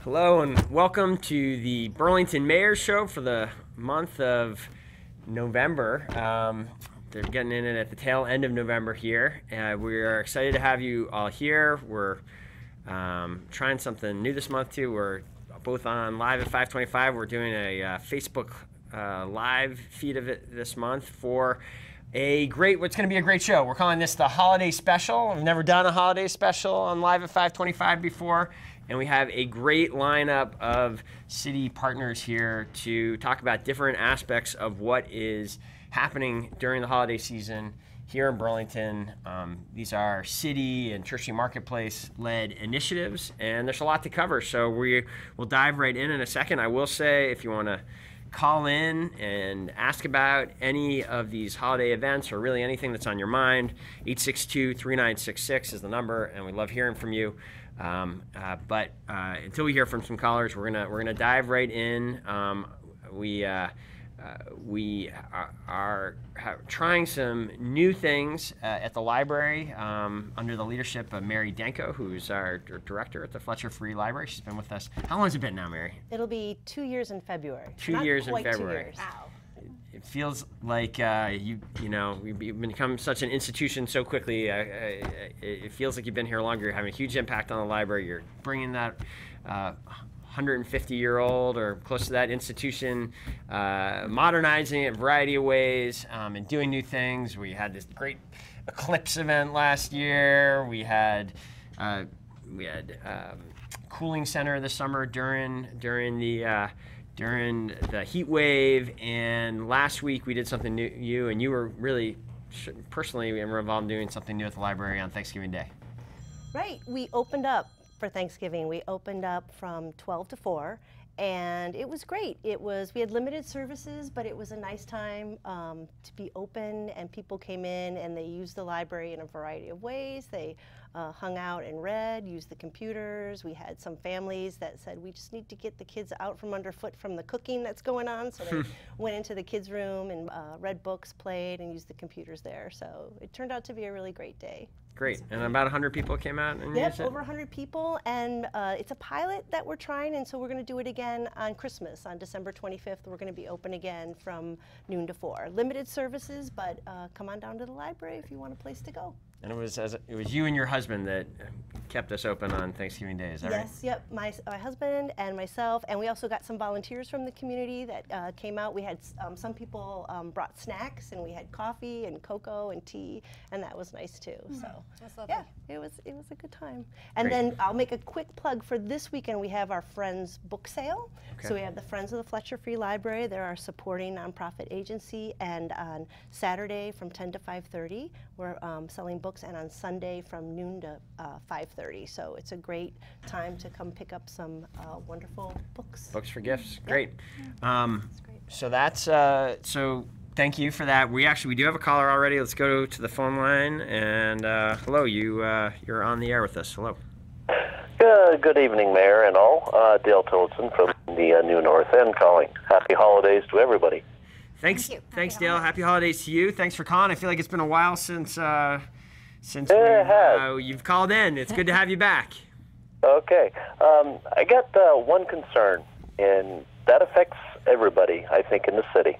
Hello and welcome to the Burlington Mayor's Show for the month of November. They're getting in it at the tail end of November here. We are excited to have you all here. We're trying something new this month too. We're both on live at 525. We're doing a Facebook live feed of it this month for what's going to be a great show. We're calling this the Holiday Special. I've never done a holiday special on live at 525 before. And we have a great lineup of city partners here to talk about different aspects of what is happening during the holiday season here in Burlington. These are city and tertiary marketplace-led initiatives, and there's a lot to cover. So we will dive right in a second. I will say, if you want to call in and ask about any of these holiday events or really anything that's on your mind, 862-3966 is the number, and we love hearing from you. But until we hear from some callers, we're gonna dive right in. We are trying some new things at the library under the leadership of Mary Danko, who's our director at the Fletcher Free Library. She's been with us. How long has it been now, Mary? It'll be 2 years in February. 2 years in February. 2 years. Wow. It feels like we've become such an institution so quickly. It feels like you've been here longer. You're having a huge impact on the library. You're bringing that 150-year-old or close to that institution, modernizing it in a variety of ways, and doing new things. We had this great Eclipse event last year. We had cooling center this summer during the heat wave, and last week we did something new, and you were really personally involved in doing something new at the library on Thanksgiving Day. Right, we opened up for Thanksgiving. We opened up from 12 to 4, and it was great. We had limited services, but it was a nice time to be open, and people came in and they used the library in a variety of ways. They hung out and read, used the computers. We had some families that said, we just need to get the kids out from underfoot from the cooking that's going on. So they went into the kids' room and read books, played, and used the computers there. So it turned out to be a really great day. Great. And about 100 people came out and used it? Over 100 people, and it's a pilot that we're trying, and so we're going to do it again on Christmas. On December 25th, we're going to be open again from noon to 4. Limited services, but come on down to the library if you want a place to go. And it was you and your husband that kept us open on Thanksgiving Day, is that right? Yes, yep, my husband and myself, and we also got some volunteers from the community that came out. We had some people brought snacks, and we had coffee and cocoa and tea, and that was nice too. So That's lovely. yeah, it was a good time. And Great. then I'll make a quick plug for this weekend. We have our Friends book sale. Okay. So we have the Friends of the Fletcher Free Library. They're our supporting nonprofit agency, and on Saturday from 10 to 5:30, we're selling books, and on Sunday from noon to 5:30. So it's a great time to come pick up some wonderful books. Books for gifts. Yep. Great. That's great. So that's so thank you for that. We do have a caller already. Let's go to the phone line. And hello, you're on the air with us. Hello. Good evening, Mayor and all. Dale Tillotson from the New North End calling. Happy holidays to everybody. Thanks, Thank you. thanks, Happy Dale. holidays. Happy holidays to you. Thanks for calling. I feel like it's been a while since you've called in. It's good to have you back. Okay. I got one concern, and that affects everybody, I think, in the city.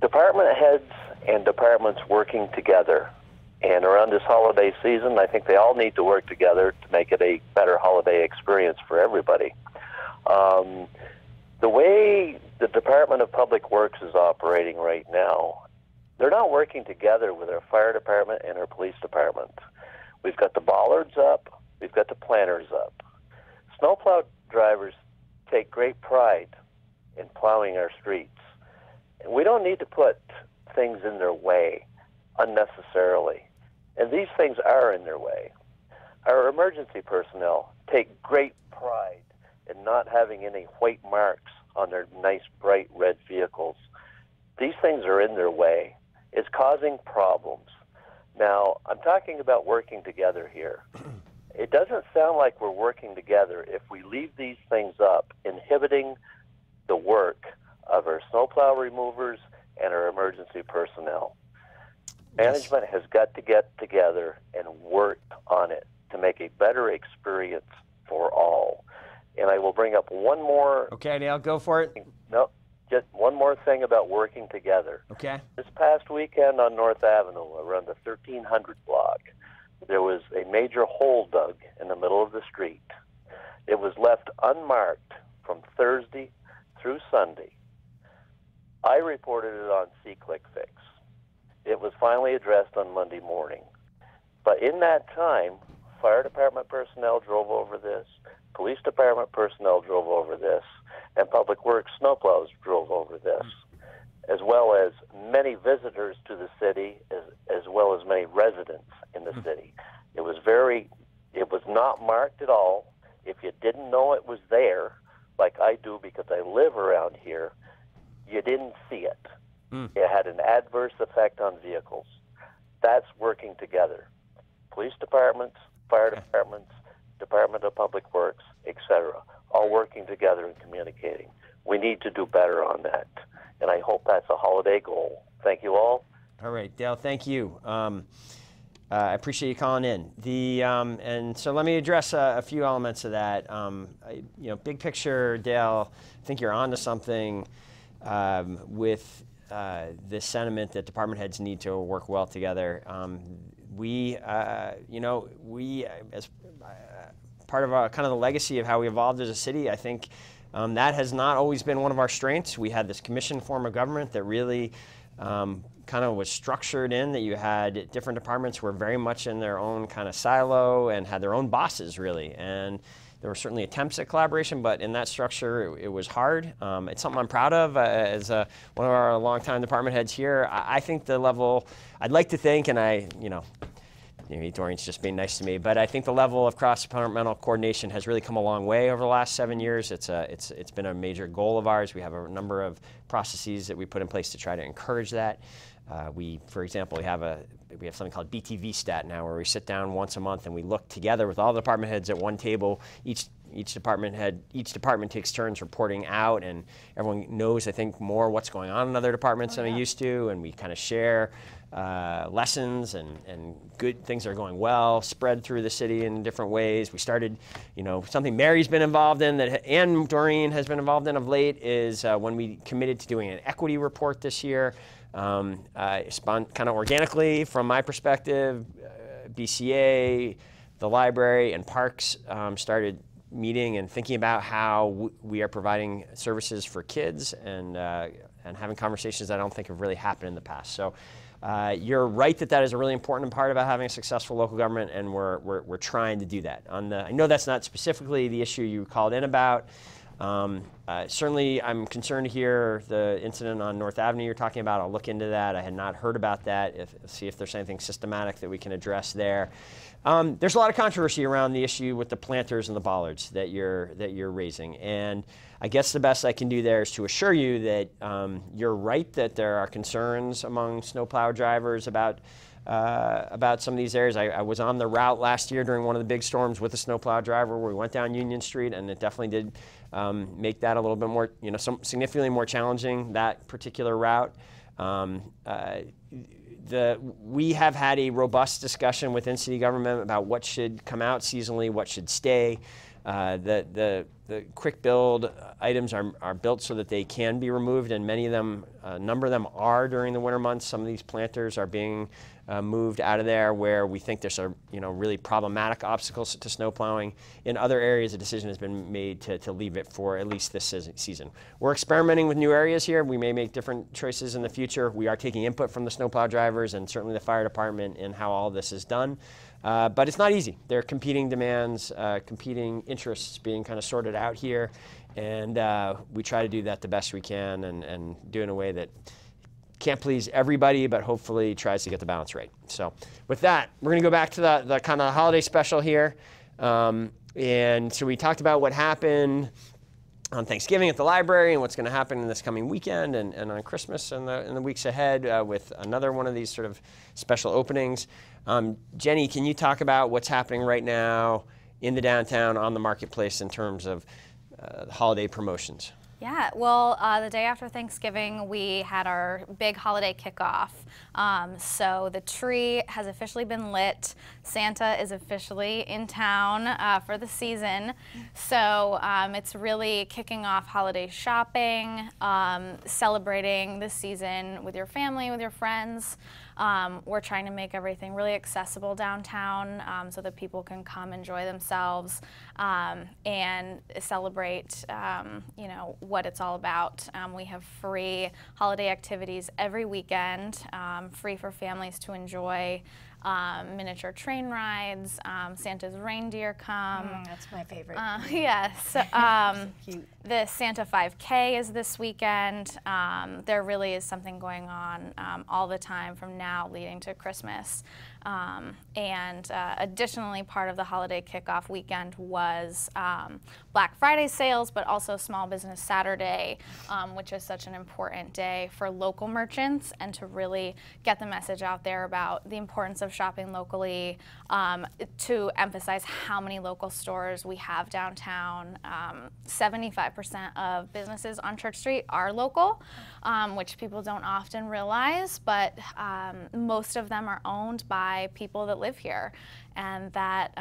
Department heads and departments working together. And around this holiday season, I think they all need to work together to make it a better holiday experience for everybody. The way the Department of Public Works is operating right now, they're not working together with our fire department and our police department. We've got the bollards up, we've got the planters up. Snowplow drivers take great pride in plowing our streets. And we don't need to put things in their way unnecessarily. And these things are in their way. Our emergency personnel take great pride in not having any white marks on their nice, bright red vehicles. These things are in their way. It's causing problems. Now, I'm talking about working together here. It doesn't sound like we're working together if we leave these things up, inhibiting the work of our snowplow removers and our emergency personnel. Management has got to get together and work on it to make a better experience for all. And I will bring up one more. Okay, Dale, go for it. No, just one more thing about working together. Okay. This past weekend on North Avenue, around the 1300 block, there was a major hole dug in the middle of the street. It was left unmarked from Thursday through Sunday. I reported it on SeeClickFix. It was finally addressed on Monday morning. But in that time, fire department personnel drove over this, police department personnel drove over this, and Public Works snowplows drove over this, as well as many visitors to the city, as well as many residents in the city. It was not marked at all. If you didn't know it was there, like I do because I live around here, you didn't see it. It had an adverse effect on vehicles. That's working together. Police departments, fire departments, Department of Public Works, etc., all working together and communicating. We need to do better on that, and I hope that's a holiday goal. Thank you all. All right, Dale, thank you. I appreciate you calling in. And so let me address a few elements of that. Big picture, Dale, I think you're onto something with this sentiment that department heads need to work well together. We as part of kind of the legacy of how we evolved as a city, I think that has not always been one of our strengths. We had this commission form of government that really kind of was structured in that you had different departments were very much in their own kind of silo and had their own bosses, really. And there were certainly attempts at collaboration, but in that structure, it was hard. It's something I'm proud of as one of our longtime department heads here. I think the level, I'd like to think, and Doreen's just being nice to me, but I think the level of cross-departmental coordination has really come a long way over the last 7 years. It's been a major goal of ours. We have a number of processes that we put in place to try to encourage that. For example, we have something called BTV Stat now, where we sit down once a month and we look together with all the department heads at one table. Each department takes turns reporting out, and everyone knows, I think, more what's going on in other departments than I used to, and we kind of share lessons and good things that are going well, spread through the city in different ways. We started, something Mary's been involved in and Doreen has been involved in of late is when we committed to doing an equity report this year. Spun kind of organically from my perspective. BCA, the library, and parks started meeting and thinking about how we are providing services for kids and having conversations that I don't think have really happened in the past. So you're right that is a really important part about having a successful local government, and we're trying to do that. I know that's not specifically the issue you called in about. Certainly, I'm concerned to hear the incident on North Avenue you're talking about. I'll look into that. I had not heard about that. See if there's anything systematic that we can address there. There's a lot of controversy around the issue with the planters and the bollards that you're raising, and I guess the best I can do there is to assure you that you're right that there are concerns among snowplow drivers about some of these areas. I was on the route last year during one of the big storms with a snowplow driver where we went down Union Street, and it definitely did make that a little bit more, significantly more challenging, that particular route. We have had a robust discussion within city government about what should come out seasonally, what should stay. The quick build items are built so that they can be removed, and many of them, a number of them are during the winter months. Some of these planters are being moved out of there where we think there's really problematic obstacles to snow plowing. In other areas, a decision has been made to leave it for at least this season. We're experimenting with new areas here. We may make different choices in the future. We are taking input from the snowplow drivers and certainly the fire department in how all this is done. But it's not easy. There are competing demands, competing interests being kind of sorted out here, and we try to do that the best we can and do it in a way that can't please everybody, but hopefully tries to get the balance right. So with that, we're going to go back to the kind of holiday special here. And so we talked about what happened on Thanksgiving at the library and what's going to happen in this coming weekend and on Christmas and in the weeks ahead with another one of these sort of special openings. Jenny, can you talk about what's happening right now in the downtown on the marketplace in terms of holiday promotions? Yeah, well, the day after Thanksgiving, we had our big holiday kickoff. So the tree has officially been lit. Santa is officially in town for the season. So it's really kicking off holiday shopping, celebrating this season with your family, with your friends. We're trying to make everything really accessible downtown so that people can come enjoy themselves and celebrate, you know, what it's all about. We have free holiday activities every weekend, free for families to enjoy. Miniature train rides, Santa's reindeer come. That's my favorite. Yes. Cute. The Santa 5K is this weekend. There really is something going on all the time from now leading to Christmas. And additionally, part of the holiday kickoff weekend was Black Friday sales, but also Small Business Saturday, which is such an important day for local merchants and to really get the message out there about the importance of shopping locally, to emphasize how many local stores we have downtown. 75% of businesses on Church Street are local, which people don't often realize, but most of them are owned by people that live here, and that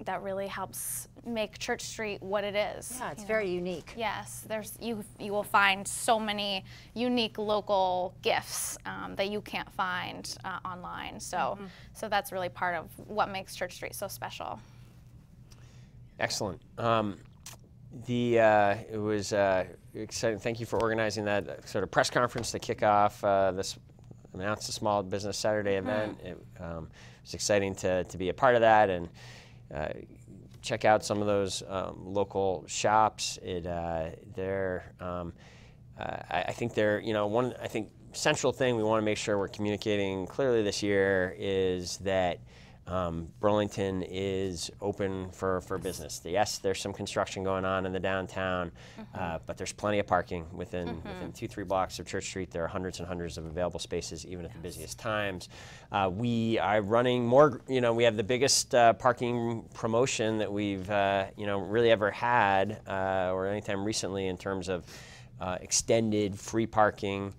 that really helps make Church Street what it is. Yeah, it's very unique. Yes, you will find so many unique local gifts that you can't find online. So so that's really part of what makes Church Street so special. Excellent. It was exciting. Thank you for organizing that sort of press conference to kick off this announce the Small Business Saturday event. It was exciting to be a part of that and check out some of those local shops. I think they're, you know, I think central thing we want to make sure we're communicating clearly this year is that Burlington is open for business. Yes, there's some construction going on in the downtown, but there's plenty of parking within 2-3 blocks of Church Street. There are hundreds and hundreds of available spaces, even at the busiest times. We are running more. You know, we have the biggest parking promotion that we've really ever had, or anytime recently, in terms of extended free parking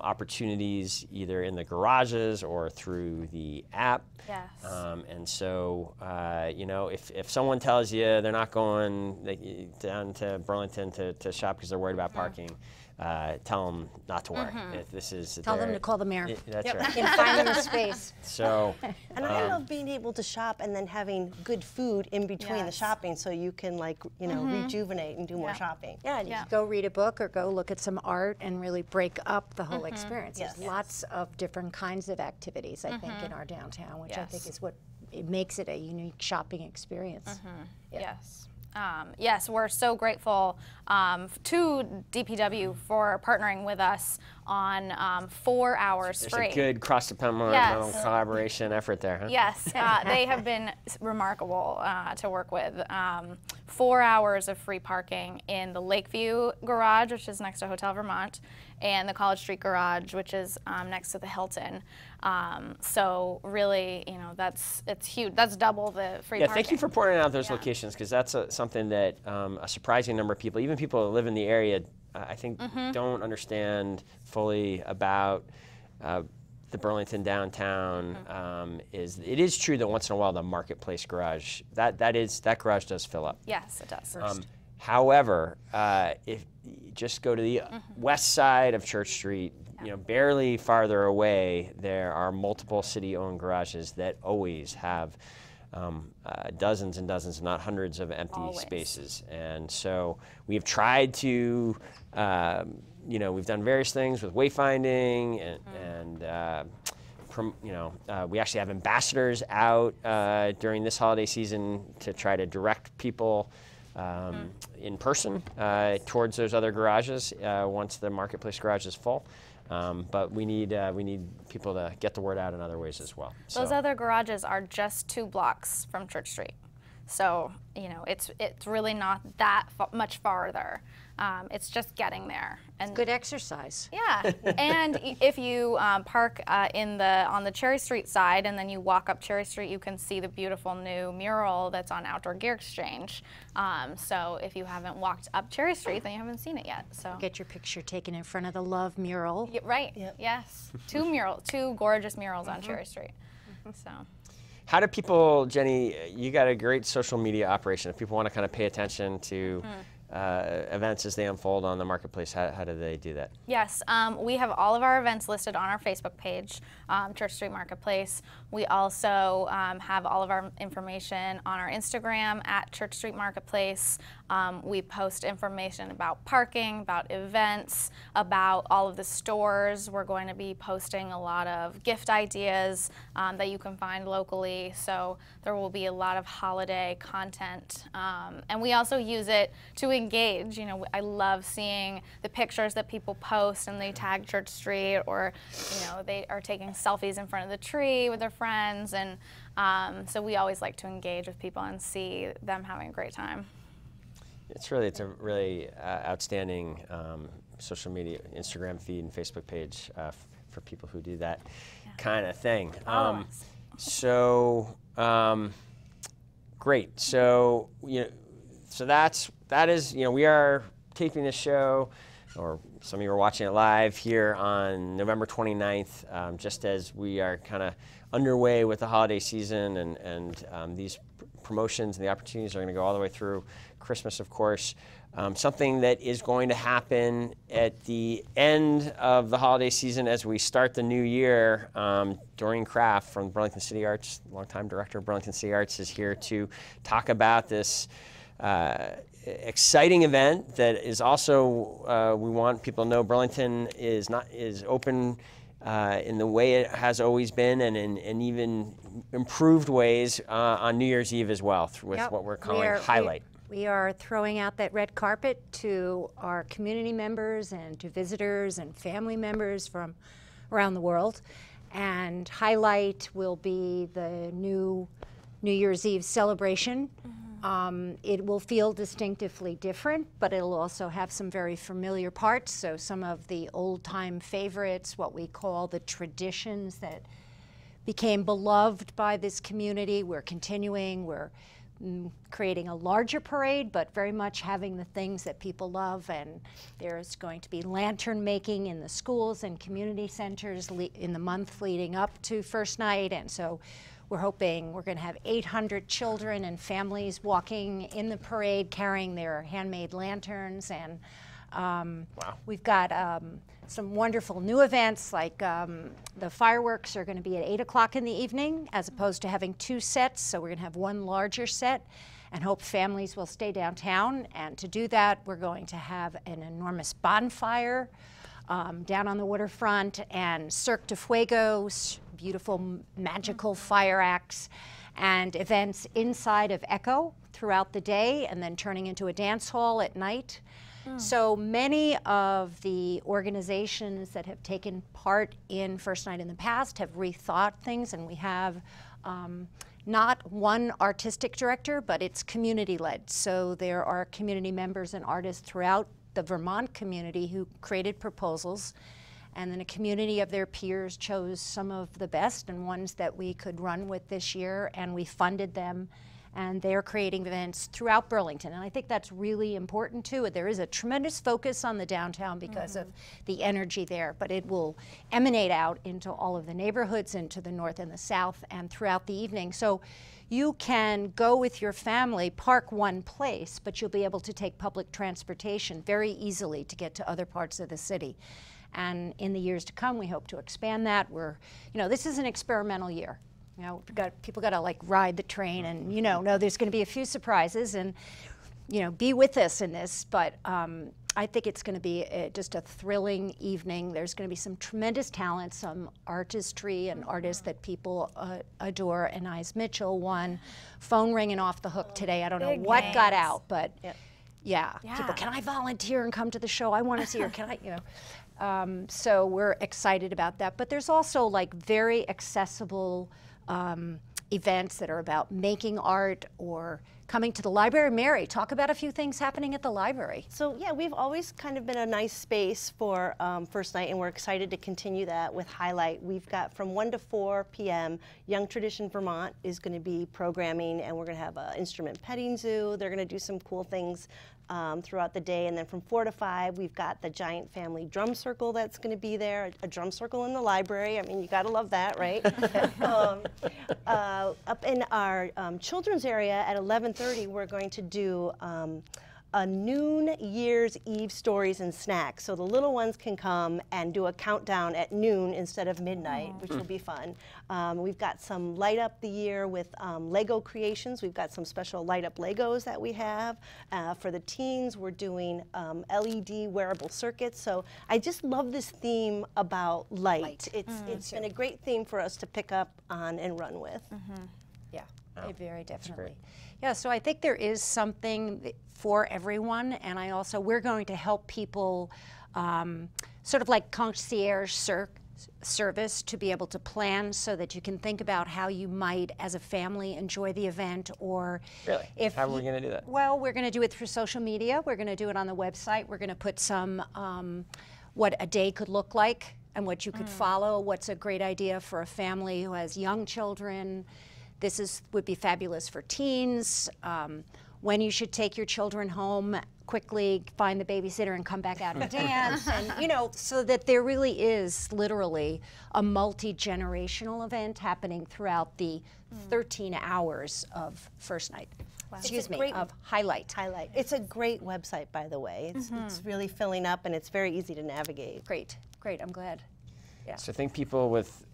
opportunities, either in the garages or through the app. Yes. And so, if someone tells you they're not going down to Burlington to shop because they're worried about parking, tell them not to worry. If this is Tell them to call the mayor. That's right. And find them a space. So, And I love being able to shop and then having good food in between the Yes. shopping, so you can rejuvenate and do more shopping. Yeah, and you can go read a book or go look at some art and really break up the whole experience. Yes. There's lots of different kinds of activities, I think, in our downtown, which I think is what it makes it a unique shopping experience. Yes. Yes, we're so grateful to DPW for partnering with us on 4 hours there's free. a good cross-departmental collaboration effort there, huh? Yes, they have been remarkable to work with. 4 hours of free parking in the Lakeview Garage, which is next to Hotel Vermont, and the College Street Garage, which is next to the Hilton. So really, it's huge. That's double the free parking. Thank you for pointing out those locations, because that's something that a surprising number of people, even people that live in the area, I think don't understand fully about the Burlington downtown. It is true that once in a while the Marketplace Garage, that garage does fill up. Yes, it does. However, if you just go to the west side of Church Street, barely farther away, there are multiple city-owned garages that always have dozens and dozens, if not hundreds, of empty spaces. And so we've tried to, we've done various things with wayfinding and we actually have ambassadors out during this holiday season to try to direct people in person towards those other garages once the Marketplace Garage is full. But we need people to get the word out in other ways as well. Those other garages are just 2 blocks from Church Street. So, you know, it's really not that much farther. It's just getting there. And Good exercise. yeah, and if you park on the Cherry Street side and then you walk up Cherry Street, you can see the beautiful new mural that's on Outdoor Gear Exchange. So if you haven't walked up Cherry Street, then you haven't seen it yet. So Get your picture taken in front of the Love mural. right. Yep. Yes. Two gorgeous murals on Cherry Street. So. How do people, Jenny, you got a great social media operation. If people want to kind of pay attention to events as they unfold on the marketplace, how do they do that? Yes, we have all of our events listed on our Facebook page, Church Street Marketplace. We also have all of our information on our Instagram at Church Street Marketplace. We post information about parking, about events, about all of the stores. We're going to be posting a lot of gift ideas that you can find locally. So there will be a lot of holiday content. And we also use it to engage. You know, I love seeing the pictures that people post and they tag Church Street, or, you know, they are taking selfies in front of the tree with their friends. And so we always like to engage with people and see them having a great time. It's a really outstanding social media, Instagram feed and Facebook page for people who do that kind of thing. Great. So that is, you know, we are taping this show, or some of you are watching it live here on November 29th, just as we are kind of underway with the holiday season, and these promotions and the opportunities are going to go all the way through Christmas, of course. Something that is going to happen at the end of the holiday season as we start the new year. Doreen Kraft from Burlington City Arts, longtime director of Burlington City Arts, is here to talk about this exciting event that is also, we want people to know Burlington is open in the way it has always been, and in even improved ways on New Year's Eve as well, with what we're calling Highlight. We are throwing out that red carpet to our community members and to visitors and family members from around the world. And Highlight will be the new New Year's Eve celebration. It will feel distinctively different, but it'll also have some very familiar parts. So some of the old-time favorites, what we call the traditions that became beloved by this community, we're continuing. We're creating a larger parade, but very much having the things that people love. And there's going to be lantern making in the schools and community centers in the month leading up to first night. And so we're hoping we're going to have 800 children and families walking in the parade carrying their handmade lanterns. And we've got some wonderful new events, like the fireworks are going to be at 8 o'clock in the evening as opposed to having two sets. So we're going to have one larger set and hope families will stay downtown. And to do that, we're going to have an enormous bonfire down on the waterfront, and Cirque du Fuego, beautiful magical fire acts, and events inside of Echo throughout the day, and then turning into a dance hall at night. So many of the organizations that have taken part in First Night in the past have rethought things, and we have not one artistic director, but it's community-led. So there are community members and artists throughout the Vermont community who created proposals, and then a community of their peers chose some of the best and ones that we could run with this year, and we funded them. And they're creating events throughout Burlington. And I think that's really important too. There is a tremendous focus on the downtown because of the energy there, but it will emanate out into all of the neighborhoods, into the north and the south, and throughout the evening. So you can go with your family, park one place, but you'll be able to take public transportation very easily to get to other parts of the city. And in the years to come, we hope to expand that. This is an experimental year. You know, people got to like ride the train, and know there's going to be a few surprises, and be with us in this. But I think it's going to be just a thrilling evening. There's going to be some tremendous talent, some artistry and artists that people adore. Anais Mitchell won Phone Ringing Off the Hook today. I don't know what got out, but yeah, people, can I volunteer and come to the show? I want to see her. Can I? So we're excited about that. But there's also like very accessible events that are about making art or coming to the library. Mary, talk about a few things happening at the library. So yeah, we've always kind of been a nice space for first night, and we're excited to continue that with Highlight. We've got from 1 to 4 p.m. Young Tradition Vermont is going to be programming, and we're going to have an instrument petting zoo. They're going to do some cool things throughout the day, and then from 4 to 5 we've got the Giant Family Drum Circle that's going to be there, a drum circle in the library. I mean, you got to love that, right? Up in our children's area at 11:30 we're going to do a noon Year's Eve stories and snacks. So the little ones can come and do a countdown at noon instead of midnight, which will be fun. We've got some light up the year with Lego creations. We've got some special light up Legos that we have. For the teens, we're doing LED wearable circuits. So I just love this theme about light. It's been a great theme for us to pick up on and run with. Yeah, very definitely. Yeah, so I think there is something for everyone, and we're going to help people sort of like concierge service to be able to plan so that you can think about how you might, as a family, enjoy the event. Or really, how are we going to do that? Well, we're going to do it through social media. We're going to do it on the website. We're going to put some what a day could look like and what you could follow. What's a great idea for a family who has young children? This would be fabulous for teens. When you should take your children home quickly, find the babysitter and come back out and dance. And, you know, so that there really is literally a multi-generational event happening throughout the 13 hours of first night. Wow. Excuse me, of Highlight. Highlight. It's a great website, by the way. It's really filling up, and it's very easy to navigate. Great, great, I'm glad. Yeah. So I think people with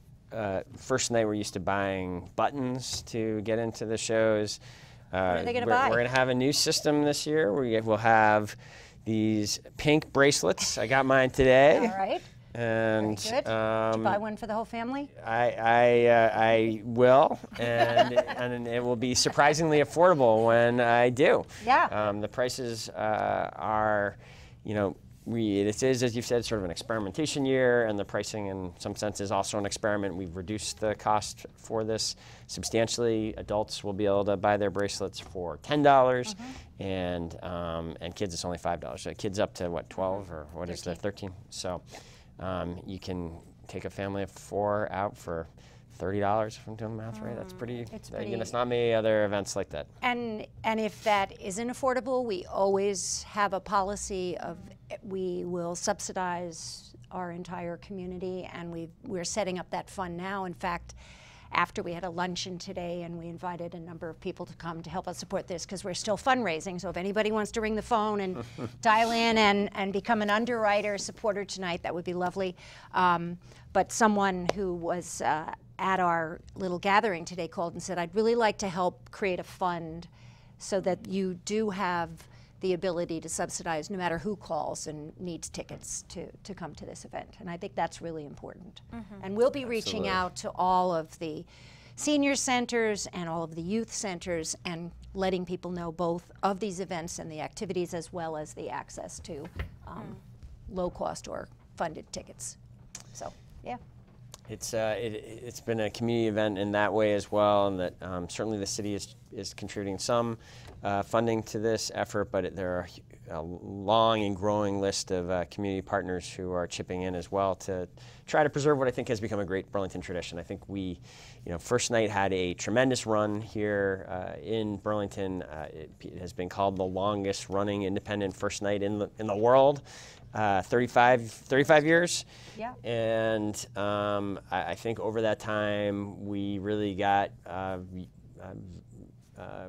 first night were used to buying buttons to get into the shows. What are they going to buy? We're going to have a new system this year. We'll have these pink bracelets. I got mine today. All right. And very good. Did you buy one for the whole family? I will, and it will be surprisingly affordable when I do. Yeah. The prices are, you know, this is, as you've said, sort of an experimentation year, and the pricing in some sense is also an experiment. We've reduced the cost for this substantially. Adults will be able to buy their bracelets for $10, and kids it's only $5. So kids up to what, 12 or what 13. Is the 13? So you can take a family of 4 out for $30, if I'm doing the math right. That's pretty. It's not many other events like that. And if that isn't affordable, we always have a policy of we will subsidize our entire community, and we're setting up that fund now. In fact, after we had a luncheon today, and we invited a number of people to come to help us support this, because we're still fundraising. So if anybody wants to ring the phone and dial in and become an underwriter supporter tonight, that would be lovely. But someone who was at our little gathering today called and said, I'd really like to help create a fund so that you do have the ability to subsidize no matter who calls and needs tickets to come to this event. And I think that's really important. And we'll be reaching out to all of the senior centers and all of the youth centers and letting people know both of these events and the activities, as well as the access to low cost or funded tickets. So, yeah. It's been a community event in that way as well, and that certainly the city is contributing some funding to this effort, but there are a long and growing list of community partners who are chipping in as well to try to preserve what I think has become a great Burlington tradition. I think First Night had a tremendous run here in Burlington. It has been called the longest running independent First Night in the world. 35 years. Yeah. And I think over that time we really got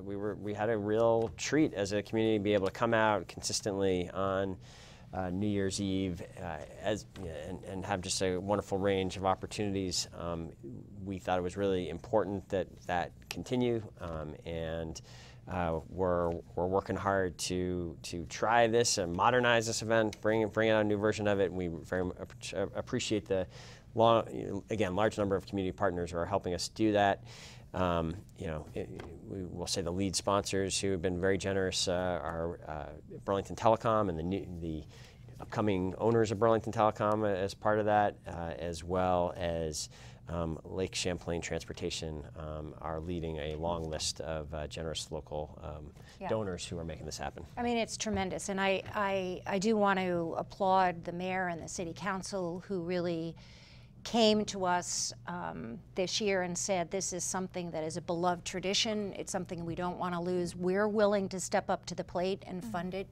we had a real treat as a community to be able to come out consistently on New Year's Eve and have just a wonderful range of opportunities. We thought it was really important that continue, and we're working hard to try this and modernize this event, bring out a new version of it. And we very much appreciate the large number of community partners who are helping us do that. We will say the lead sponsors who have been very generous are Burlington Telecom and the upcoming owners of Burlington Telecom as part of that, as well as Lake Champlain Transportation are leading a long list of generous local donors who are making this happen. I mean, it's tremendous, and I do want to applaud the mayor and the city council who really came to us this year and said this is something that is a beloved tradition. It's something we don't want to lose. We're willing to step up to the plate and fund it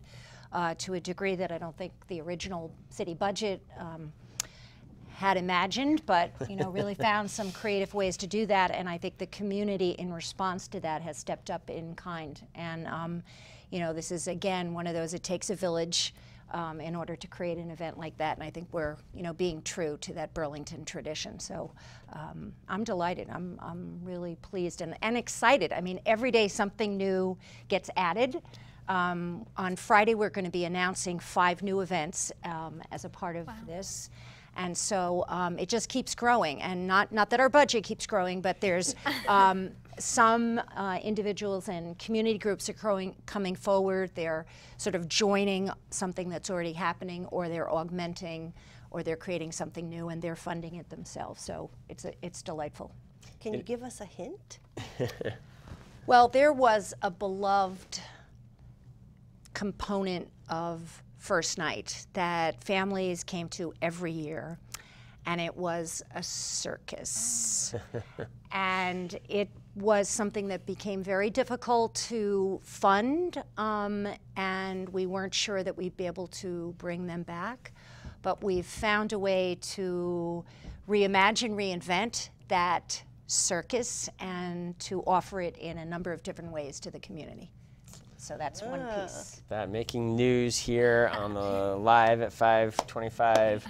to a degree that I don't think the original city budget had imagined, but really found some creative ways to do that. And I think the community in response to that has stepped up in kind. And this is again one of those, it takes a village in order to create an event like that, and I think we're being true to that Burlington tradition. So I'm delighted. I'm really pleased and excited. I mean, every day something new gets added. On Friday we're going to be announcing 5 new events as a part of this. And so it just keeps growing, and not that our budget keeps growing, but there's some individuals and community groups are coming forward. They're sort of joining something that's already happening, or they're augmenting, or they're creating something new, and they're funding it themselves. So it's delightful. Can you give us a hint? Well, there was a beloved component of First Night that families came to every year, and it was a circus. And it was something that became very difficult to fund, and we weren't sure that we'd be able to bring them back. But we've found a way to reimagine, reinvent that circus, and to offer it in a number of different ways to the community. So that's one piece. That making news here on the live at 5:25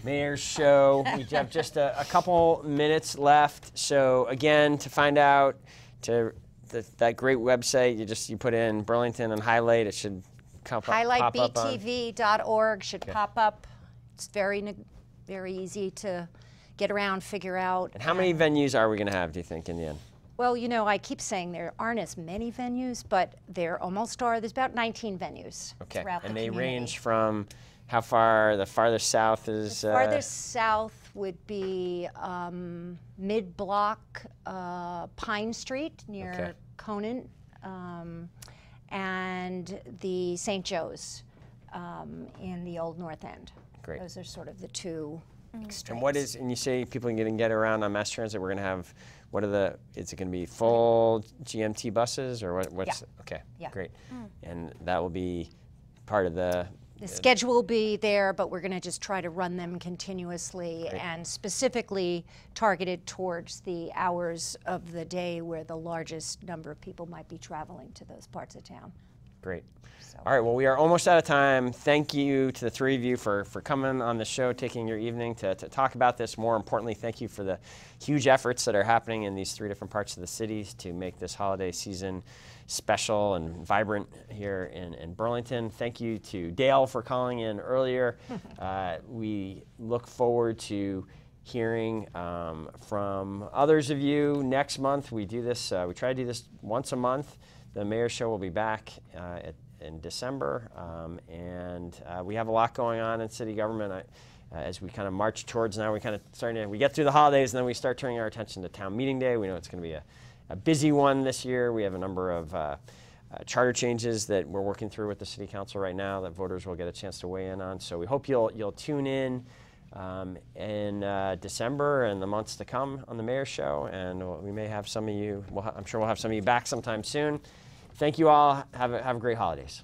Mayor's Show. We have just a couple minutes left. So again, to find out that great website, you put in Burlington and highlight. It should pop up. HighlightBTV.org should pop up. It's very easy to get around, figure out. And how many venues are we going to have, do you think, in the end? Well, I keep saying there aren't as many venues, but there almost are. There's about 19 venues throughout the community. And they range from how far? The farthest south is? The farthest south would be mid-block Pine Street near Conant, and the St. Joe's in the Old North End. Great. Those are sort of the two extremes. And you say people can get around on mass transit, we're going to have, is it going to be full GMT buses, or what's? Yeah. Okay, yeah. Great. And that will be part of the schedule will be there, but we're going to just try to run them continuously and specifically targeted towards the hours of the day where the largest number of people might be traveling to those parts of town. Great. All right, well, we are almost out of time. Thank you to the three of you for coming on the show, taking your evening to talk about this. More importantly, thank you for the huge efforts that are happening in these 3 different parts of the city to make this holiday season special and vibrant here in Burlington. Thank you to Dale for calling in earlier. We look forward to hearing from others of you next month. We do this, we try to do this once a month. The Mayor's Show will be back in December, and we have a lot going on in city government. As we kind of march towards now, we get through the holidays, and then we start turning our attention to town meeting day. We know it's going to be a busy one this year. We have a number of charter changes that we're working through with the city council right now that voters will get a chance to weigh in on. So we hope you'll tune in December and the months to come on the Mayor's Show, and we may have some of you. I'm sure we'll have some of you back sometime soon. Thank you all. Have a great holidays.